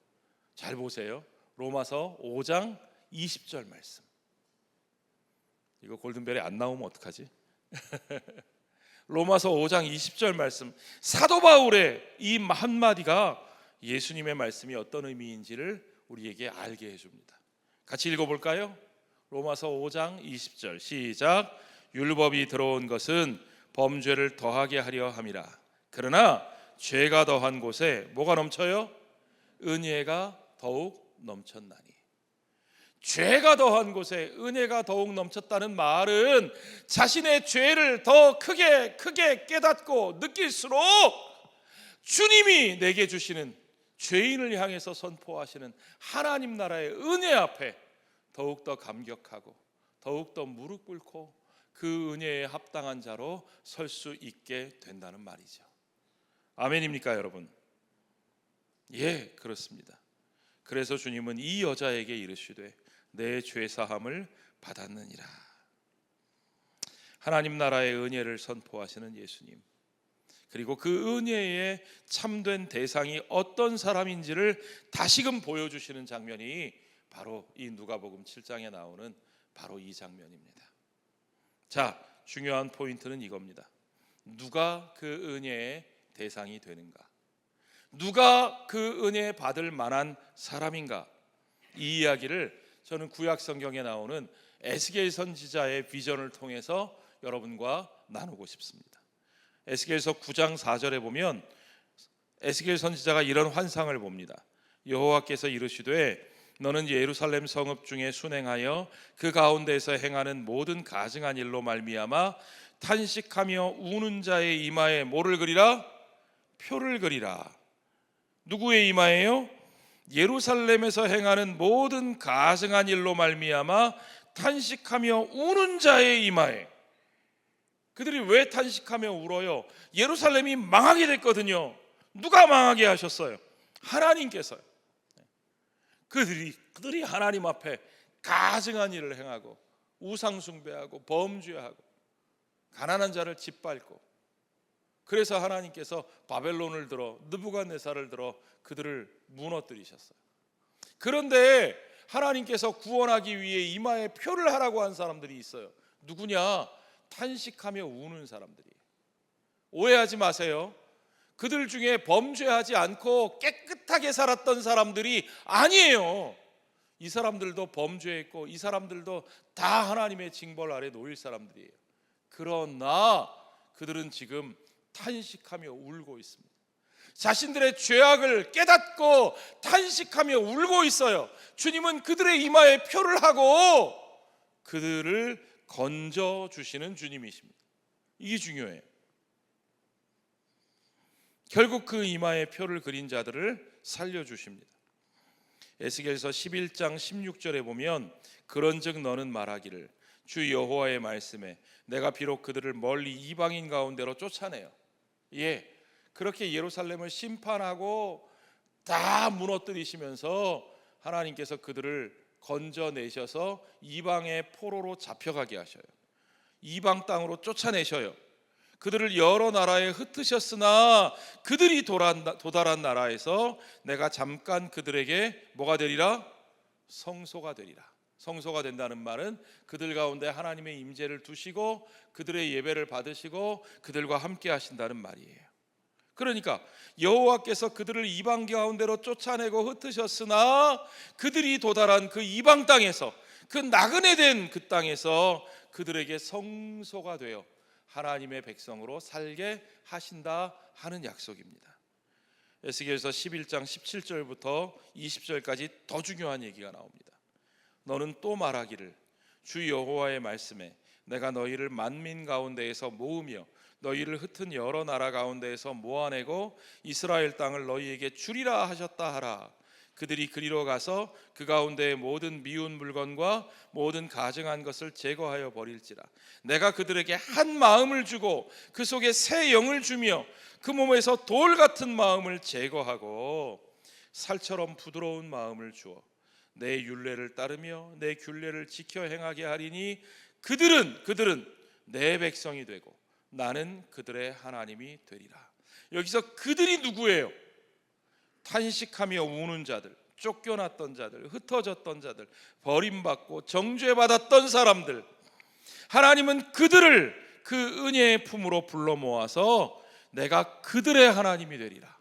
잘 보세요. 로마서 5장 20절 말씀. 이거 골든벨이 안 나오면 어떡하지? 로마서 5장 20절 말씀, 사도 바울의 이 한마디가 예수님의 말씀이 어떤 의미인지를 우리에게 알게 해줍니다. 같이 읽어볼까요? 로마서 5장 20절 시작. 율법이 들어온 것은 범죄를 더하게 하려 함이라. 그러나 죄가 더한 곳에 뭐가 넘쳐요? 은혜가 더욱 넘쳤나니. 죄가 더한 곳에 은혜가 더욱 넘쳤다는 말은 자신의 죄를 더 크게 깨닫고 느낄수록 주님이 내게 주시는, 죄인을 향해서 선포하시는 하나님 나라의 은혜 앞에 더욱더 감격하고 더욱더 무릎 꿇고 그 은혜에 합당한 자로 설 수 있게 된다는 말이죠. 아멘입니까, 여러분? 예, 그렇습니다. 그래서 주님은 이 여자에게 이르시되 내 죄 사함을 받았느니라. 하나님 나라의 은혜를 선포하시는 예수님, 그리고 그 은혜의 참된 대상이 어떤 사람인지를 다시금 보여주시는 장면이 바로 이 누가복음 7장에 나오는 바로 이 장면입니다. 자, 중요한 포인트는 이겁니다. 누가 그 은혜의 대상이 되는가? 누가 그 은혜 받을 만한 사람인가? 이 이야기를 저는 구약 성경에 나오는 에스겔 선지자의 비전을 통해서 여러분과 나누고 싶습니다. 에스겔서 9장 4절에 보면 에스겔 선지자가 이런 환상을 봅니다. 여호와께서 이르시되 너는 예루살렘 성읍 중에 순행하여 그 가운데에서 행하는 모든 가증한 일로 말미암아 탄식하며 우는 자의 이마에 뭐를 그리라? 표를 그리라. 누구의 이마에요? 예루살렘에서 행하는 모든 가증한 일로 말미암아 탄식하며 우는 자의 이마에. 그들이 왜 탄식하며 울어요? 예루살렘이 망하게 됐거든요. 누가 망하게 하셨어요? 하나님께서요. 그들이 하나님 앞에 가증한 일을 행하고 우상 숭배하고 범죄하고 가난한 자를 짓밟고, 그래서 하나님께서 바벨론을 들어 느부갓네살을 들어 그들을 무너뜨리셨어요. 그런데 하나님께서 구원하기 위해 이마에 표를 하라고 한 사람들이 있어요. 누구냐? 탄식하며 우는 사람들이에요. 오해하지 마세요. 그들 중에 범죄하지 않고 깨끗하게 살았던 사람들이 아니에요. 이 사람들도 범죄했고 이 사람들도 다 하나님의 징벌 아래 놓일 사람들이에요. 그러나 그들은 지금 탄식하며 울고 있습니다. 자신들의 죄악을 깨닫고 탄식하며 울고 있어요. 주님은 그들의 이마에 표를 하고 그들을 건져주시는 주님이십니다. 이게 중요해요. 결국 그 이마에 표를 그린 자들을 살려주십니다. 에스겔서 11장 16절에 보면 그런즉 너는 말하기를 주 여호와의 말씀에 내가 비록 그들을 멀리 이방인 가운데로 쫓아내요. 그렇게 예루살렘을 심판하고 다 무너뜨리시면서 하나님께서 그들을 건져내셔서 이방의 포로로 잡혀가게 하셔요. 이방 땅으로 쫓아내셔요. 그들을 여러 나라에 흩으셨으나 그들이 도달한 나라에서 내가 잠깐 그들에게 뭐가 되리라? 성소가 되리라. 성소가 된다는 말은 그들 가운데 하나님의 임재를 두시고 그들의 예배를 받으시고 그들과 함께 하신다는 말이에요. 그러니까 여호와께서 그들을 이방 가운데로 쫓아내고 흩으셨으나 그들이 도달한 그 이방 땅에서, 그 나그네 된 그 땅에서 그들에게 성소가 되어 하나님의 백성으로 살게 하신다 하는 약속입니다. 에스겔서 11장 17절부터 20절까지 더 중요한 얘기가 나옵니다. 너는 또 말하기를 주 여호와의 말씀에 내가 너희를 만민 가운데에서 모으며 너희를 흩은 여러 나라 가운데에서 모아내고 이스라엘 땅을 너희에게 주리라 하셨다 하라. 그들이 그리로 가서 그 가운데의 모든 미운 물건과 모든 가증한 것을 제거하여 버릴지라. 내가 그들에게 한 마음을 주고 그 속에 새 영을 주며 그 몸에서 돌 같은 마음을 제거하고 살처럼 부드러운 마음을 주어 내 율례를 따르며 내 균례를 지켜 행하게 하리니 그들은 내 백성이 되고 나는 그들의 하나님이 되리라. 여기서 그들이 누구예요? 탄식하며 우는 자들, 쫓겨났던 자들, 흩어졌던 자들, 버림받고 정죄받았던 사람들. 하나님은 그들을 그 은혜의 품으로 불러 모아서 내가 그들의 하나님이 되리라.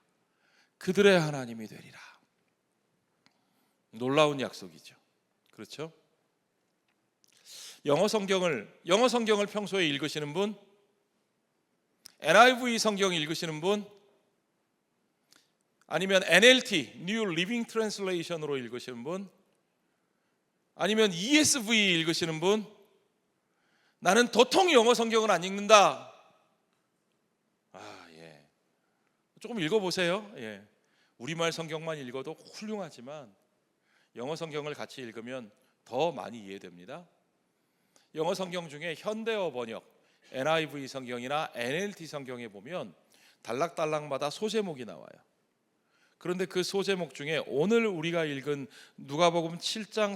그들의 하나님이 되리라. 놀라운 약속이죠. 그렇죠? 영어 성경을 평소에 읽으시는 분, NIV 성경 읽으시는 분, 아니면 NLT New Living Translation으로 읽으시는 분, 아니면 ESV 읽으시는 분, 나는 도통 영어 성경을 안 읽는다. 조금 읽어보세요. 우리말 성경만 읽어도 훌륭하지만 영어 성경을 같이 읽으면 더 많이 이해됩니다. 영어 성경 중에 현대어 번역 NIV 성경이나 NLT 성경에 보면 단락단락마다 소제목이 나와요. 그런데 그 소제목 중에 오늘 우리가 읽은 누가복음 7장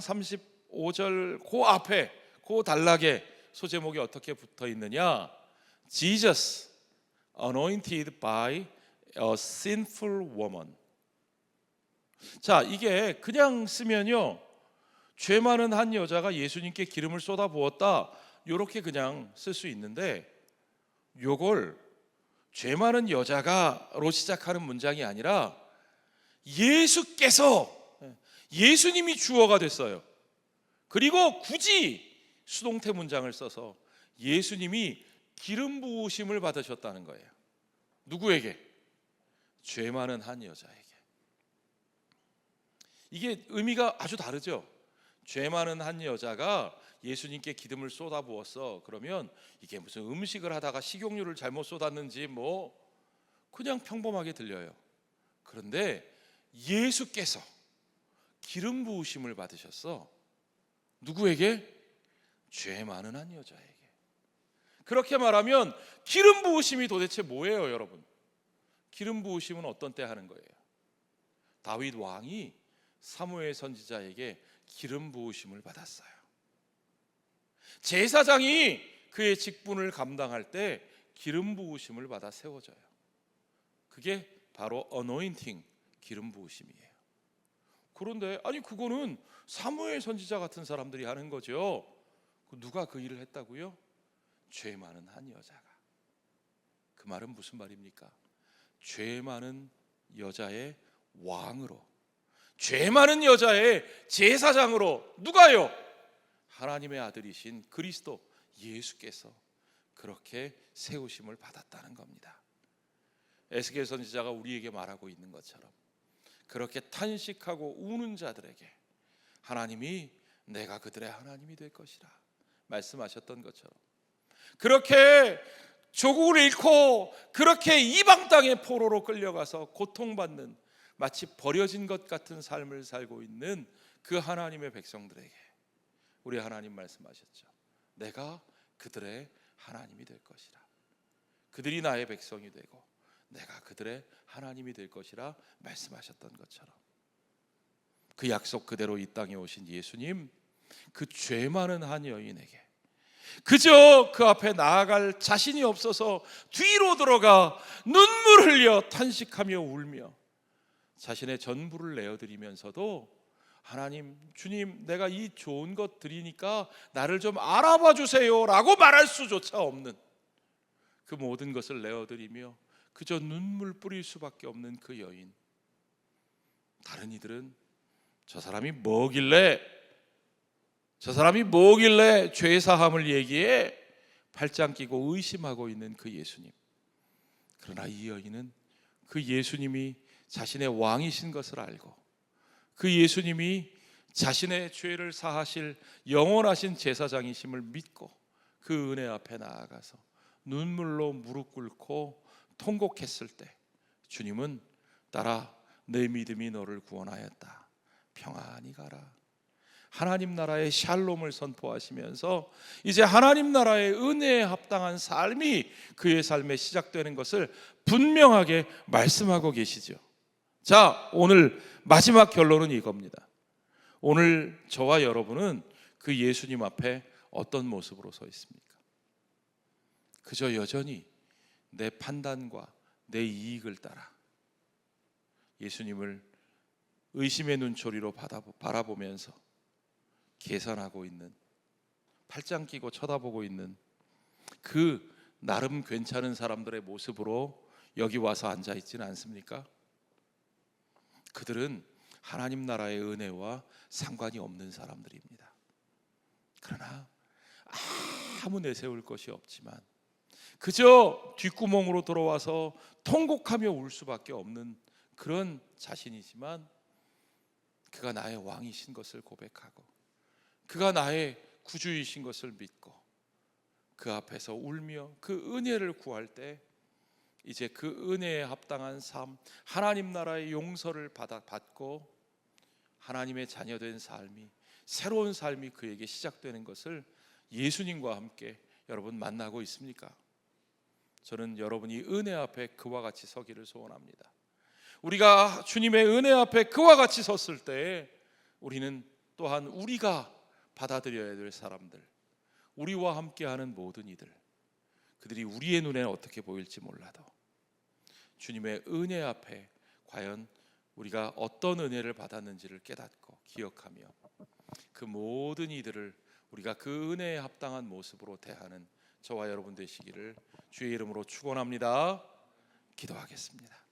35절 그 앞에 그 단락에 소제목이 어떻게 붙어 있느냐? Jesus anointed by a sinful woman. 자, 이게 그냥 쓰면요, 죄 많은 한 여자가 예수님께 기름을 쏟아 부었다, 이렇게 그냥 쓸 수 있는데, 요걸 죄 많은 여자가로 시작하는 문장이 아니라 예수님이 주어가 됐어요. 그리고 굳이 수동태 문장을 써서 예수님이 기름 부으심을 받으셨다는 거예요. 누구에게? 죄 많은 한 여자에게. 이게 의미가 아주 다르죠. 죄 많은 한 여자가 예수님께 기름을 쏟아 부었어. 그러면 이게 무슨 음식을 하다가 식용유를 잘못 쏟았는지 뭐 그냥 평범하게 들려요. 그런데 예수께서 기름 부으심을 받으셨어. 누구에게? 죄 많은 한 여자에게. 그렇게 말하면 기름 부으심이 도대체 뭐예요, 여러분? 기름 부으심은 어떤 때 하는 거예요? 다윗 왕이 사무엘 선지자에게 기름 부으심을 받았어요. 제사장이 그의 직분을 감당할 때 기름 부으심을 받아 세워져요. 그게 바로 어노인팅, 기름 부으심이에요. 그런데 아니 그거는 사무엘 선지자 같은 사람들이 하는 거죠. 누가 그 일을 했다고요? 죄 많은 한 여자가. 그 말은 무슨 말입니까? 죄 많은 여자의 왕으로, 죄 많은 여자의 제사장으로 누가요? 하나님의 아들이신 그리스도 예수께서 그렇게 세우심을 받았다는 겁니다. 에스겔 선지자가 우리에게 말하고 있는 것처럼 그렇게 탄식하고 우는 자들에게 하나님이 내가 그들의 하나님이 될 것이라 말씀하셨던 것처럼, 그렇게 조국을 잃고 그렇게 이방 땅의 포로로 끌려가서 고통받는 마치 버려진 것 같은 삶을 살고 있는 그 하나님의 백성들에게 우리 하나님 말씀하셨죠. 내가 그들의 하나님이 될 것이라. 그들이 나의 백성이 되고 내가 그들의 하나님이 될 것이라 말씀하셨던 것처럼, 그 약속 그대로 이 땅에 오신 예수님, 그 죄 많은 한 여인에게 그저 그 앞에 나아갈 자신이 없어서 뒤로 들어가 눈물 흘려 탄식하며 울며 자신의 전부를 내어드리면서도 하나님, 주님, 내가 이 좋은 것 드리니까 나를 좀 알아봐 주세요 라고 말할 수조차 없는 그 모든 것을 내어드리며 그저 눈물 뿌릴 수밖에 없는 그 여인. 다른 이들은 저 사람이 뭐길래 죄사함을 얘기해 팔짱 끼고 의심하고 있는 그 예수님. 그러나 이 여인은 그 예수님이 자신의 왕이신 것을 알고 그 예수님이 자신의 죄를 사하실 영원하신 제사장이심을 믿고 그 은혜 앞에 나아가서 눈물로 무릎 꿇고 통곡했을 때 주님은 딸아, 내 믿음이 너를 구원하였다, 평안히 가라. 하나님 나라의 샬롬을 선포하시면서 이제 하나님 나라의 은혜에 합당한 삶이 그의 삶에 시작되는 것을 분명하게 말씀하고 계시죠. 자, 오늘 마지막 결론은 이겁니다. 오늘 저와 여러분은 그 예수님 앞에 어떤 모습으로 서 있습니까? 그저 여전히 내 판단과 내 이익을 따라 예수님을 의심의 눈초리로 바라보면서 계산하고 있는, 팔짱 끼고 쳐다보고 있는 그 나름 괜찮은 사람들의 모습으로 여기 와서 앉아 있지는 않습니까? 그들은 하나님 나라의 은혜와 상관이 없는 사람들입니다. 그러나 아무 내세울 것이 없지만 그저 뒷구멍으로 들어와서 통곡하며 울 수밖에 없는 그런 자신이지만 그가 나의 왕이신 것을 고백하고 그가 나의 구주이신 것을 믿고 그 앞에서 울며 그 은혜를 구할 때 이제 그 은혜에 합당한 삶, 하나님 나라의 용서를 받고 하나님의 자녀된 삶이, 새로운 삶이 그에게 시작되는 것을 예수님과 함께 여러분 만나고 있습니까? 저는 여러분이 은혜 앞에 그와 같이 서기를 소원합니다. 우리가 주님의 은혜 앞에 그와 같이 섰을 때 우리는 또한 우리가 받아들여야 될 사람들, 우리와 함께하는 모든 이들, 그들이 우리의 눈에 어떻게 보일지 몰라도 주님의 은혜 앞에 과연 우리가 어떤 은혜를 받았는지를 깨닫고 기억하며 그 모든 이들을 우리가 그 은혜에 합당한 모습으로 대하는 저와 여러분 되시기를 주의 이름으로 축원합니다. 기도하겠습니다.